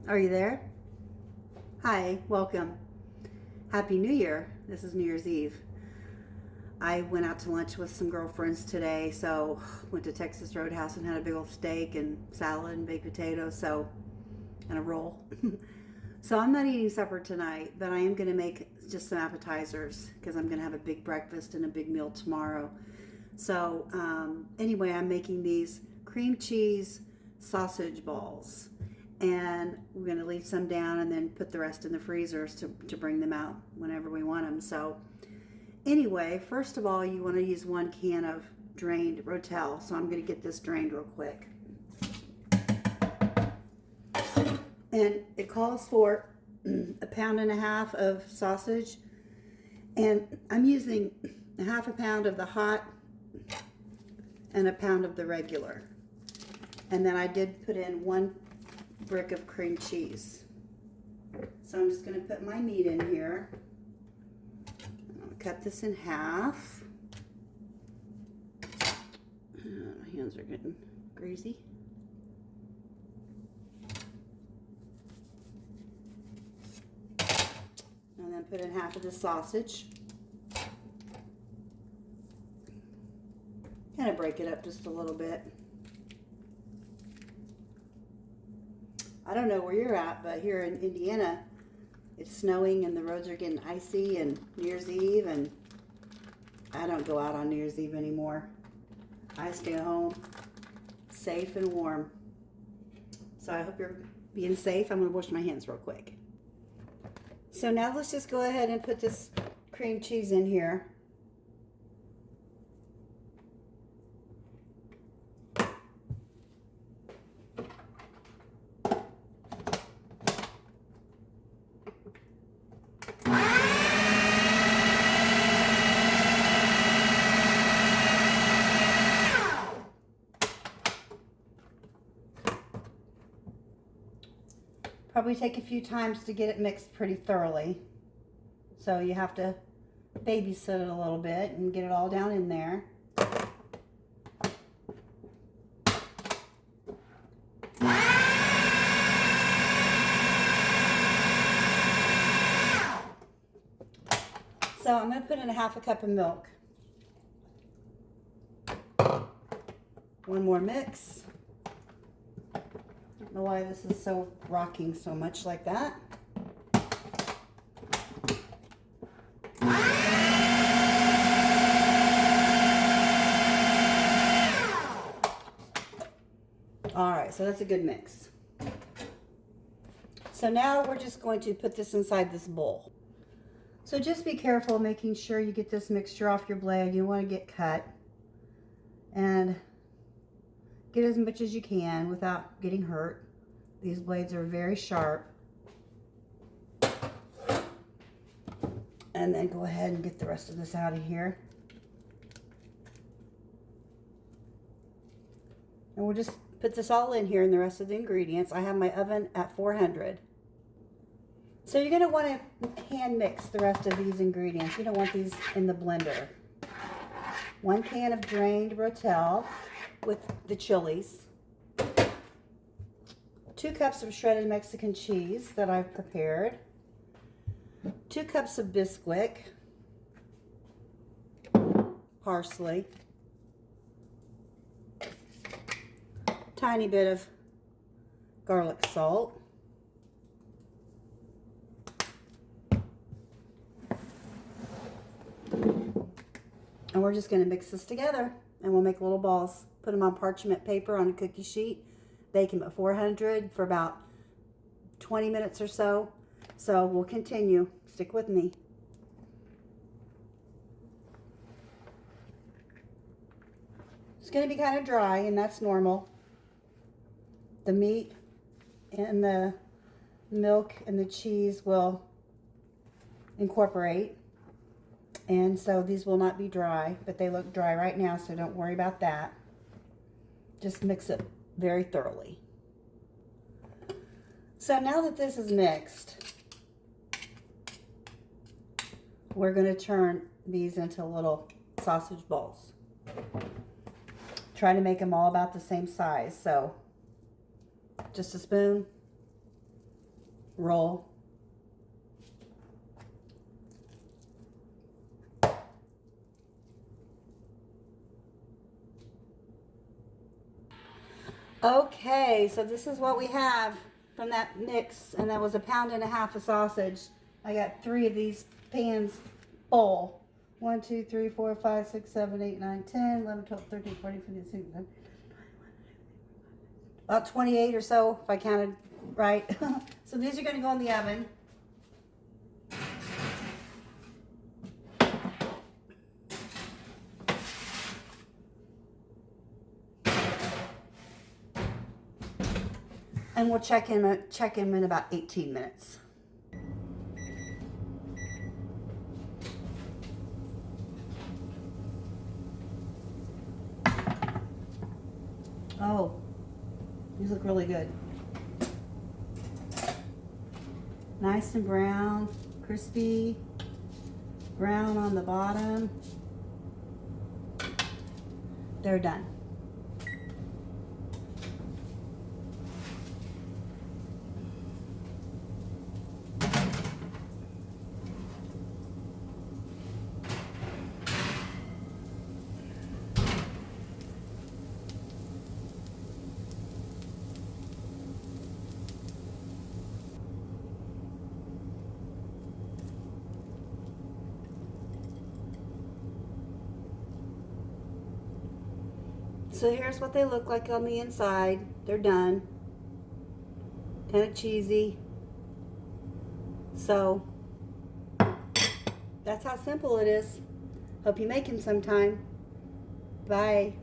Are you there? Hi, welcome. Happy New Year. This is New Year's Eve. I went out to lunch with some girlfriends today, so went to Texas Roadhouse and had a big old steak and salad and baked potatoes, and a roll. So I'm not eating supper tonight, but I am going to make just some appetizers because I'm going to have a big breakfast and a big meal tomorrow. So anyway, I'm making these cream cheese sausage balls, and we're going to leave some down and then put the rest in the freezers to bring them out whenever we want them. So anyway, first of all, you want to use 1 can of drained Rotel. So I'm going to get this drained real quick. And it calls for 1.5 pounds of sausage. And I'm using 1/2 pound of the hot and 1 pound of the regular. And then I did put in 1 brick of cream cheese. So I'm just going to put my meat in here. I'll cut this in half. My hands are getting greasy. And then put in half of the sausage. Kind of break it up just a little bit. I don't know where you're at, but here in Indiana, it's snowing and the roads are getting icy, and New Year's Eve, and I don't go out on New Year's Eve anymore. I stay home, safe and warm. So I hope you're being safe. I'm going to wash my hands real quick. So now let's just go ahead and put this cream cheese in here. Probably take a few times to get it mixed pretty thoroughly. So you have to babysit it a little bit and get it all down in there. So I'm going to put in 1/2 cup of milk. 1 more mix. I don't know why this is so rocking so much like that. All right, so that's a good mix. So now we're just going to put this inside this bowl. So just be careful making sure you get this mixture off your blade. You want to get cut and get as much as you can without getting hurt. These blades are very sharp. And then go ahead and get the rest of this out of here. And we'll just put this all in here and the rest of the ingredients. I have my oven at 400. So you're going to want to hand mix the rest of these ingredients. You don't want these in the blender. 1 can of drained Rotel with the chilies. 2 cups of shredded Mexican cheese that I've prepared. 2 cups of Bisquick. Parsley. Tiny bit of garlic salt. And we're just going to mix this together, and we'll make little balls. Put them on parchment paper on a cookie sheet. Bake them at 400 for about 20 minutes or so. So we'll continue. Stick with me. It's going to be kind of dry, and that's normal. The meat and the milk and the cheese will incorporate. And so these will not be dry, but they look dry right now, so don't worry about that. Just mix it very thoroughly. So now that this is mixed, we're going to turn these into little sausage balls. Try to make them all about the same size. So just a spoon roll. Okay, so this is what we have from that mix, and that was 1.5 pounds of sausage. I got 3 of these pans full. 1, 2, 3, 4, 5, 6, 7, 8, 9, 10, 11, 12, 13, 14, 15, 16, 17, about 28 or so, if I counted right. So these are going to go in the oven. And we'll check him in about 18 minutes. Oh, these look really good. Nice and brown, crispy, brown on the bottom. They're done. So here's what they look like on the inside. They're done. Kind of cheesy. So that's how simple it is. Hope you make them sometime. Bye.